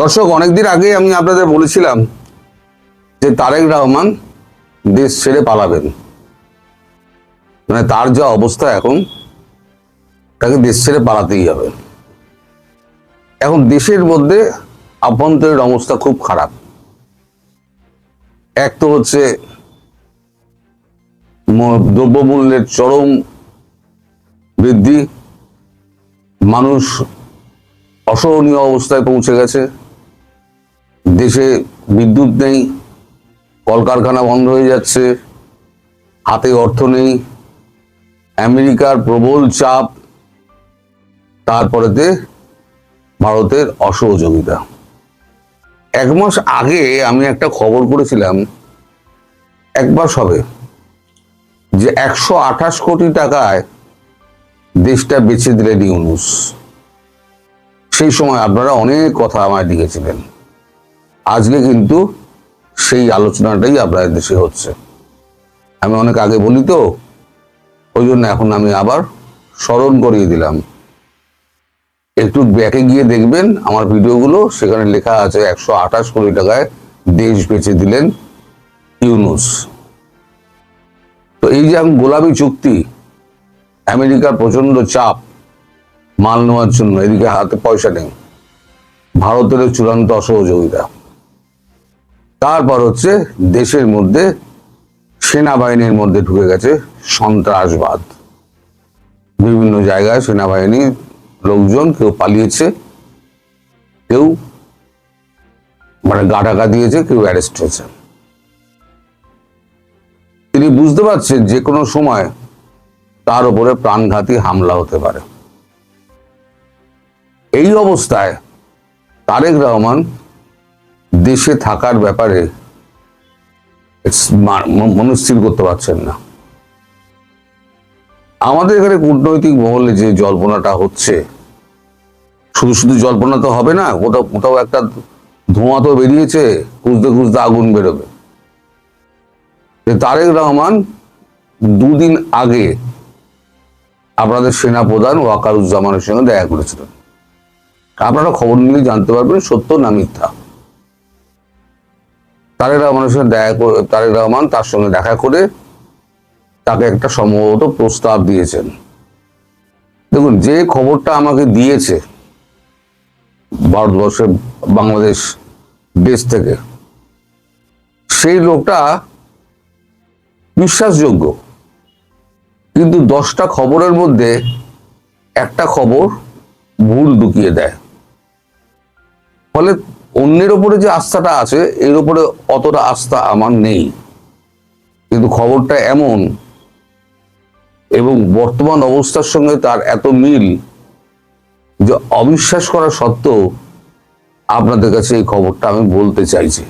দর্শক, অনেকদিন আগে আমি আপনাদের বলেছিলাম যে তারেক রহমান দেশ ছেড়ে পালাবেন। মানে তার যা অবস্থা এখন, তাকে দেশ ছেড়ে পালাতেই হবে। এখন দেশের মধ্যে আভ্যন্তরীণ অবস্থা খুব খারাপ। এক তো হচ্ছে দ্রব্যমূল্যের চরম বৃদ্ধি, মানুষ অসহনীয় অবস্থায় পৌঁছে গেছে। দেশে বিদ্যুৎ নেই, কলকারখানা বন্ধ হয়ে যাচ্ছে, হাতে অর্থ নেই, আমেরিকার প্রবল চাপ, তারপরেতে ভারতের অসহযোগিতা। এক মাস আগে আমি একটা খবর করেছিলাম, একবার সবে, যে 128 কোটি টাকায় দেশটা বেচে দিলেন ইউনূস। সেই সময় আপনারা অনেক কথা আমায় লিখেছিলেন। আজকে কিন্তু সেই আলোচনাটাই আপনাদের দেশে হচ্ছে। আমি অনেক আগে বলি তো, ওই জন্য এখন আমি আবার স্মরণ করিয়ে দিলাম। একটু ব্যাকে গিয়ে দেখবেন আমার ভিডিওগুলো, সেখানে লেখা আছে 128 কোটি টাকায় দেশ বেচে দিলেন ইউনূস। তো এই যে এখন গোলামি চুক্তি, আমেরিকার প্রচন্ড চাপ মাল নেওয়ার জন্য, এদিকে হাতে পয়সা নেই, ভারতের চূড়ান্ত অসহযোগিতা, তারপর হচ্ছে দেশের মধ্যে সেনাবাহিনীর মধ্যে ঢুকে গেছে সন্ত্রাসবাদ। বিভিন্ন জায়গায় সেনাবাহিনীর লোকজন কেউ পালিয়েছে, কেউ গা ঢাকা দিয়েছে, কেউ অ্যারেস্ট হয়েছে। তিনি বুঝতে পারছেন যে কোনো সময় তার উপরে প্রাণঘাতী হামলা হতে পারে। এই অবস্থায় তারেক রহমান দেশে থাকার ব্যাপারে মনস্থির করতে পারছেন না। আমাদের এখানে কূটনৈতিক মহলে যে জল্পনাটা হচ্ছে, শুধু শুধু জল্পনা তো হবে না, কোথাও কোথাও একটা ধোঁয়া তো বেরিয়েছে, খুঁজতে খুঁজতে আগুন বেরোবে। তারেক রহমান দুদিন আগে আপনাদের সেনাপ্রধান ওয়াকারুজ্জামানের সঙ্গে দেখা করেছিলেন। আপনারা খবর নিলে জানতে পারবেন সত্য না মিথ্যা। তারেক রহমান তার সঙ্গে দেখা করে তাকে একটা সম্ভবত প্রস্তাব দিয়েছেন। দেখুন, যে খবরটা আমাকে দিয়েছে ভারতবর্ষের বাংলাদেশ দেশ থেকে, সেই লোকটা বিশ্বাসযোগ্য, কিন্তু 10টা খবরের মধ্যে একটা খবর ভুল ঢুকিয়ে দেয়। ফলে অন্যের ওপরে যে আস্থাটা আছে, এর উপরে অতটা আস্থা আমার নেই। কিন্তু খবরটা এমন, এবং বর্তমান অবস্থার সঙ্গে তার এত মিল, যে অবিশ্বাস করা সত্ত্বেও আপনাদের কাছে এই খবরটা আমি বলতে চাইছি।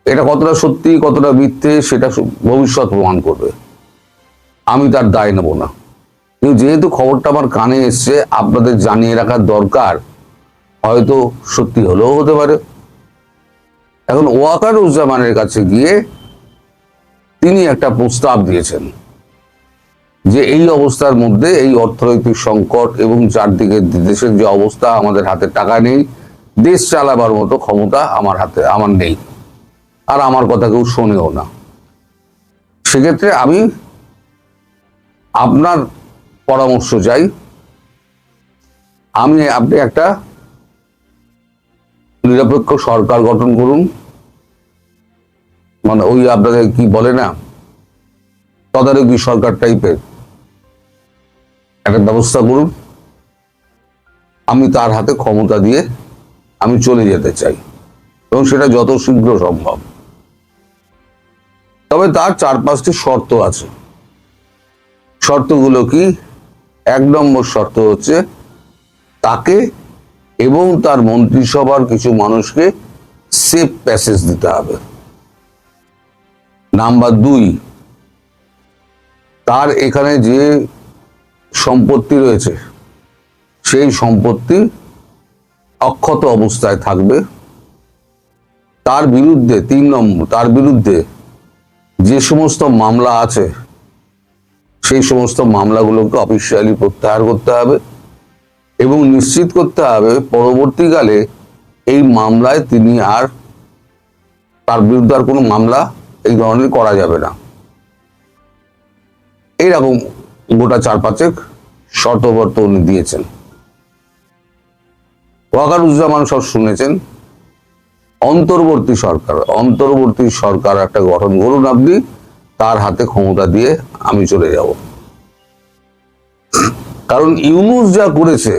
এটা কতটা সত্যি কতটা মিথ্যে সেটা ভবিষ্যৎ প্রমাণ করবে, আমি তার দায় নেব না। কিন্তু যেহেতু খবরটা আমার কানে এসছে, আপনাদের জানিয়ে রাখার দরকার। হয়তো সত্যি হলেও হতে পারে। এখন ওয়াকারুজ্জামানের কাছে গিয়ে তিনি একটা প্রস্তাব দিয়েছেন যে এই অবস্থার মধ্যে, এই অর্থনৈতিক সংকট এবং চারদিকে দেশের যে অবস্থা, আমাদের হাতে টাকা নেই, দেশ চালাবার মতো ক্ষমতা আমার নেই, আর আমার কথা কেউ শোনেও না। সেক্ষেত্রে আমি আপনার পরামর্শ চাই। আপনি একটা নিরপেক্ষ সরকার গঠন করুন, ওই আপনাদের কি বলে না, তদারকি সরকার টাইপের একটা ব্যবস্থা করুন। আমি তার হাতে ক্ষমতা দিয়ে আমি চলে যেতে চাই, এবং সেটা যত শীঘ্র সম্ভব। তবে তার 4-5টি শর্ত আছে। শর্তগুলো কি? 1 নম্বর শর্ত হচ্ছে তাকে এবং তার মন্ত্রিসভার কিছু মানুষকে সেফ প্যাসেজ দিতে হবে। নাম্বার 2, তার এখানে যে সম্পত্তি রয়েছে, সেই সম্পত্তি অক্ষত অবস্থায় থাকবে। তার বিরুদ্ধে 3 নম্বর, তার বিরুদ্ধে যে সমস্ত মামলা আছে, সেই সমস্ত মামলাগুলোকে অফিসিয়ালি প্রত্যাহার করতে হবে। এবং নিশ্চিত করতে হবে পরবর্তীকালে এই মামলায় তিনি আর, তার বিরুদ্ধে আর কোনো মামলা এই ধরনের করা যাবে না। এইরকম গোটা 4-5 শর্তবর্ত উনি দিয়েছেন। ওয়াকারুজ্জামান সব শুনেছেন। অন্তর্বর্তী সরকার একটা গঠন করুন আপনি, তার হাতে ক্ষমতা দিয়ে আমি চলে যাব। কারণ ইউনূস যা করেছে,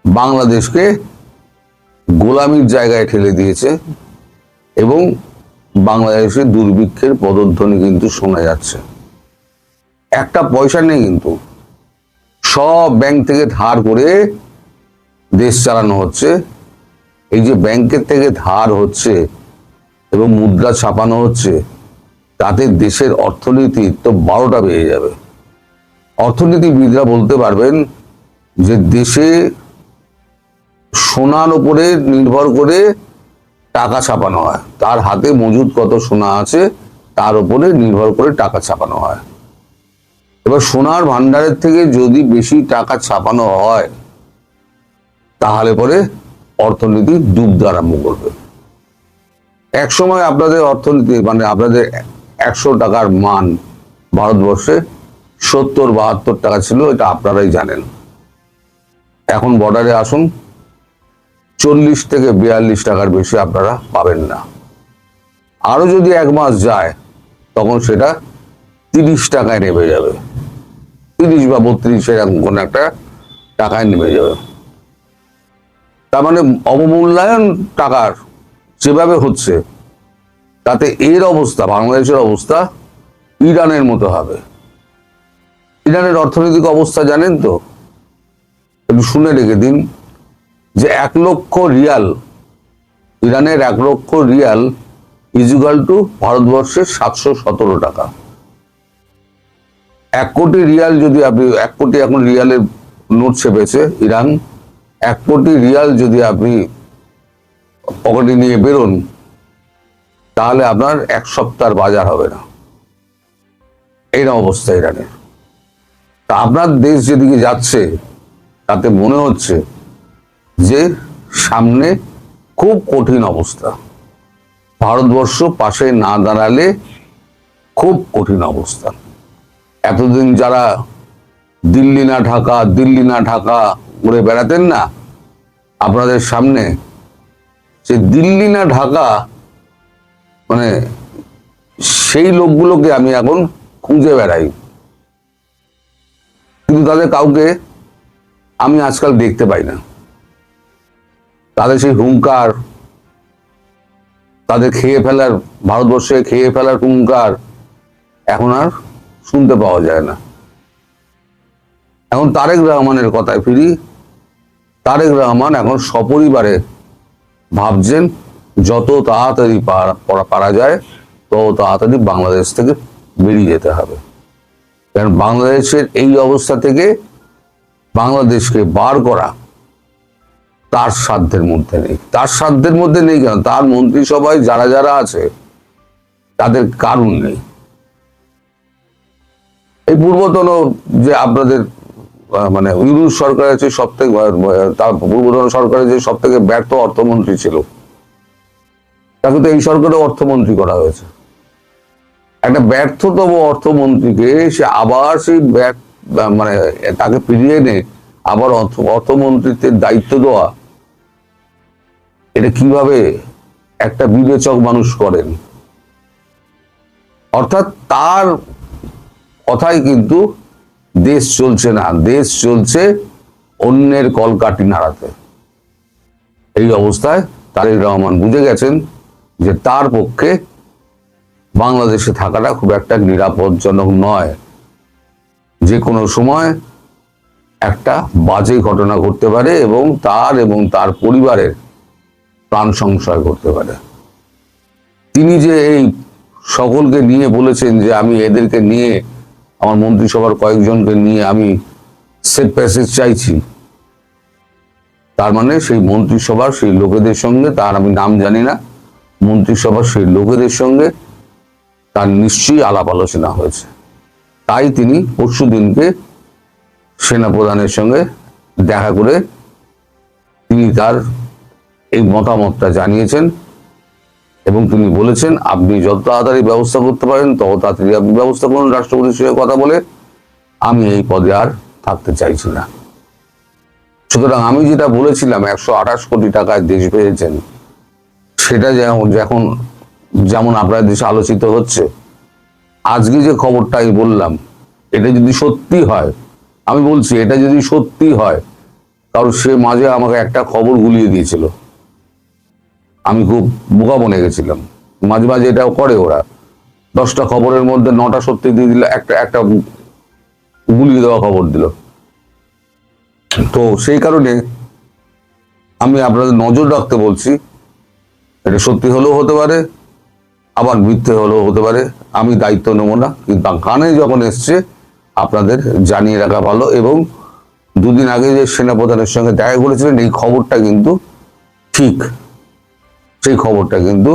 বাংলাদেশকে গোলামির জায়গায় ঠেলে দিয়েছে এবং বাংলাদেশে দুর্ভিক্ষের পদধ্বনি কিন্তু শোনা যাচ্ছে। একটা পয়সা নেই, কিন্তু সব ব্যাংক থেকে ধার করে দেশ চালানো হচ্ছে। এই যে ব্যাংকের থেকে ধার হচ্ছে এবং মুদ্রা ছাপানো হচ্ছে, তাতে দেশের অর্থনীতি তো 12টা বেড়ে যাবে। অর্থনীতিবিদরা বলতে পারবেন যে দেশে সোনার উপরে নির্ভর করে টাকা ছাপানো হয়, তার হাতে মজুদ কত সোনা আছে তার উপরে নির্ভর করে টাকা ছাপানো হয়। এবার সোনার ভান্ডারের থেকে যদি বেশি টাকা ছাপানো হয়, তাহলে পরে অর্থনীতি ডুবতে আরম্ভ করবে। এক সময় আপনাদের অর্থনীতি, মানে আপনাদের 100 টাকার মান ভারতবর্ষে 70-72 টাকা ছিল, এটা আপনারাই জানেন। এখন বর্ডারে আসুন, 40 থেকে 42 টাকার বেশি আপনারা পাবেন না। আরো যদি 1 মাস যায়, তখন সেটা 30 টাকায় নেমে যাবে, 30 বা 32 এরকম কোন একটা টাকায় নেমে যাবে। তার মানে অবমূল্যায়ন টাকার যেভাবে হচ্ছে, তাতে এর অবস্থা, বাংলাদেশের অবস্থা ইরানের মতো হবে। ইরানের অর্থনৈতিক অবস্থা জানেন তো? একটু শুনে রেখে দিন যে 1 লক্ষ রিয়াল, ইরানের 1 লক্ষ রিয়াল ইজুগাল টু ভারতবর্ষের 717 টাকা। 1 কোটি রিয়াল যদি আপনি, 1 কোটি এখন রিয়ালের নোট ছেপেছে ইরান, 1 কোটি রিয়াল যদি আপনি পকেটে নিয়ে বেরোন, তাহলে আপনার 1 সপ্তাহের বাজার হবে না। এইরকম অবস্থা ইরানের। তা আপনার দেশ যেদিকে যাচ্ছে, তাতে মনে হচ্ছে যে সামনে খুব কঠিন অবস্থা। ভারতবর্ষ পাশে না দাঁড়ালে খুব কঠিন অবস্থা। এতদিন যারা দিল্লি না ঢাকা ঘুরে বেড়াতেন না, আপনাদের সামনে সে দিল্লি না ঢাকা, মানে সেই লোকগুলোকে আমি এখন খুঁজে বেড়াই, কিন্তু তাদের কাউকে আমি আজকাল দেখতে পাই না। তাদের সেই হুঙ্কার, তাদের ভারতবর্ষে খেয়ে ফেলার হুঙ্কার এখন আর শুনতে পাওয়া যায় না। এখন তারেক রহমানের কথায় ফিরি। তারেক রহমান এখন সপরিবারে ভাবছেন যত তাড়াতাড়ি পারা যায় তত তাড়াতাড়ি বাংলাদেশ থেকে বেরিয়ে যেতে হবে। কারণ বাংলাদেশের এই অবস্থা থেকে বাংলাদেশকে বার করা তার সাধ্যের মধ্যে নেই। কেন, তার মন্ত্রিসভায় যারা যারা আছে তাদের কারণ নেই। এই পূর্বতন যে আপনাদের মানে ইউনূস সরকারের যে সবথেকে, তার পূর্বতন সরকারের যে সবথেকে ব্যর্থ অর্থমন্ত্রী ছিল, তাকে তো এই সরকারে অর্থমন্ত্রী করা হয়েছে। একটা ব্যর্থতম অর্থমন্ত্রীকে সে আবার সেই মানে তাকে ফিরিয়ে এনে আবার অর্থমন্ত্রীত্বের দায়িত্ব দেওয়া, এটা কিভাবে একটা বিবেচক মানুষ করেন? অর্থাৎ তার কথাই কিন্তু দেশ চলছে না, দেশ চলছে অন্যের কলকাঠি নাড়াতে। এই অবস্থায় তারেক রহমান বুঝে গেছেন যে তার পক্ষে বাংলাদেশে থাকাটা খুব একটা নিরাপদজনক নয়। যে কোনো সময় একটা বাজে ঘটনা ঘটতে পারে এবং তার পরিবারের প্রাণ সংশয় করতে পারে। তিনি যে এই সকলকে নিয়ে বলেছেন যে আমি এদেরকে নিয়ে, আমার মন্ত্রিসভার কয়েকজনকে নিয়ে আমি সেফ প্যাসেজ চাইছি, তার মানে সেই মন্ত্রিসভার সেই লোকেদের সঙ্গে, তার আমি নাম জানি না, মন্ত্রিসভার সেই লোকেদের সঙ্গে তার নিশ্চয়ই আলাপ আলোচনা হয়েছে। তাই তিনি পরশুদিনকে সেনাপ্রধানের সঙ্গে দেখা করে তিনি তার এই মতামতটা জানিয়েছেন এবং তিনি বলেছেন আপনি যত তাড়াতাড়ি ব্যবস্থা করতে পারেন তত তাড়াতাড়ি আপনি ব্যবস্থা করুন রাষ্ট্রপতির সঙ্গে কথা বলে, আমি এই পদে আর থাকতে চাইছি না। সুতরাং আমি যেটা বলেছিলাম 128 কোটি টাকায় দেশ পেয়েছেন, সেটা যখন যেমন আপনার দেশে আলোচিত হচ্ছে, আজকে যে খবরটা আমি বললাম এটা যদি সত্যি হয়, আমি বলছি এটা যদি সত্যি হয়, কারণ সে মাঝে আমাকে একটা খবর গুলিয়ে দিয়েছিল, আমি খুব বোকা বনে গেছিলাম। মাঝে মাঝে এটাও করে ওরা, 10টা খবরের মধ্যে 9টা সত্যি দিয়ে দিল, একটা গুলিয়ে দেওয়া খবর দিল। তো সেই কারণে আমি আপনাদের নজর রাখতে বলছি, এটা সত্যি হলেও হতে পারে, আবার মিথ্যে হলেও হতে পারে, আমি দায়িত্ব নেব না, কিন্তু কানে যখন এসছে আপনাদের জানিয়ে রাখা ভালো। এবং দুদিন আগে যে সেনাপ্রধানের সঙ্গে দেখা করেছিলেন, এই খবরটা কিন্তু ঠিক, সেই খবরটা কিন্তু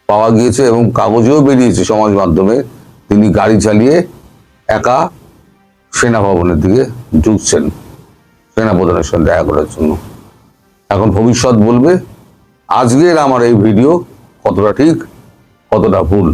পাওয়া গিয়েছে এবং কাগজেও বেরিয়েছে সমাজ মাধ্যমে, তিনি গাড়ি চালিয়ে একা সেনা ভবনের দিকে ঢুকছেন সেনাপ্রধানের সঙ্গে দেখা করার জন্য। এখন ভবিষ্যৎ বলবে আজকের আমার এই ভিডিও কতটা ঠিক কতটা ভুল।